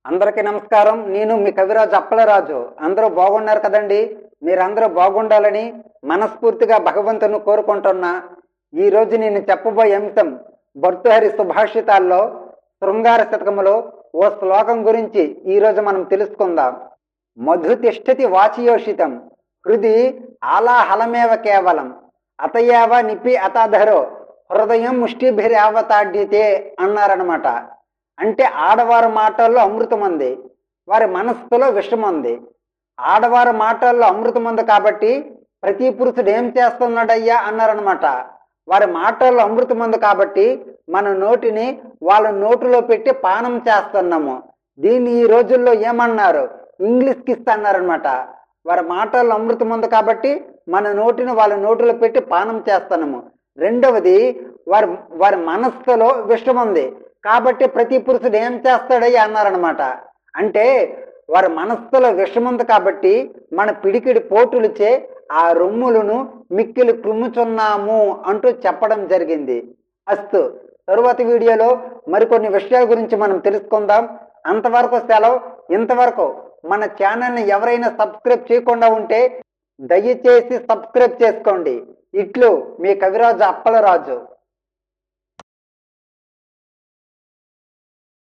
అందరికీ నమస్కారం. నేను మీ కవిరాజు అప్పలరాజు. అందరూ బాగున్నారు కదండి. మీరందరూ బాగుండాలని మనస్ఫూర్తిగా భగవంతుని కోరుకుంటున్నా. ఈరోజు నేను చెప్పబోయే అంశం భర్తృహరి సుభాషితాల్లో శృంగార శతకములో ఓ శ్లోకం గురించి ఈరోజు మనం తెలుసుకుందాం. మధు తిష్టతి వాచియోషితం హృది ఆలాహలమేవ కేవలం అతయేవ నిపి అతాధరో హృదయం ముష్టిభిరావతాడ్యతే అన్నారనమాట. అంటే ఆడవారి మాటల్లో అమృతం ఉంది, వారి మనస్సులో విషం ఉంది. ఆడవారి మాటల్లో అమృతం ఉంది కాబట్టి ప్రతి పురుషుడు ఏం చేస్తున్నాడయ్యా అన్నారనమాట. వారి మాటల్లో అమృతం ఉంది కాబట్టి మన నోటిని వాళ్ళ నోటిలో పెట్టి పానం చేస్తున్నాము. దీన్ని ఈ రోజుల్లో ఏమన్నారు, ఇంగ్లీష్ కిస్ అన్నారనమాట. వారి మాటల్లో అమృతం ఉంది కాబట్టి మన నోటిని వాళ్ళ నోటిలో పెట్టి పానం చేస్తున్నాము. రెండవది, వారి మనస్సులో విషం ఉంది కాబట్టి ప్రతి పురుషుడు ఏం చేస్తాడయ్యా అన్నారనమాట. అంటే వారి మనస్సులో విషముంది కాబట్టి మన పిడికిడి పోటులచే ఆ రొమ్ములను మిక్కిలు కృమ్ముచున్నాము అంటూ చెప్పడం జరిగింది. అస్తు, తరువాతి వీడియోలో మరికొన్ని విషయాల గురించి మనం తెలుసుకుందాం. అంతవరకు సెలవు. ఇంతవరకు మన ఛానల్ని ఎవరైనా సబ్స్క్రైబ్ చేయకుండా ఉంటే దయచేసి సబ్స్క్రైబ్ చేసుకోండి. ఇట్లు మీ కవిరాజు అప్పలరాజు.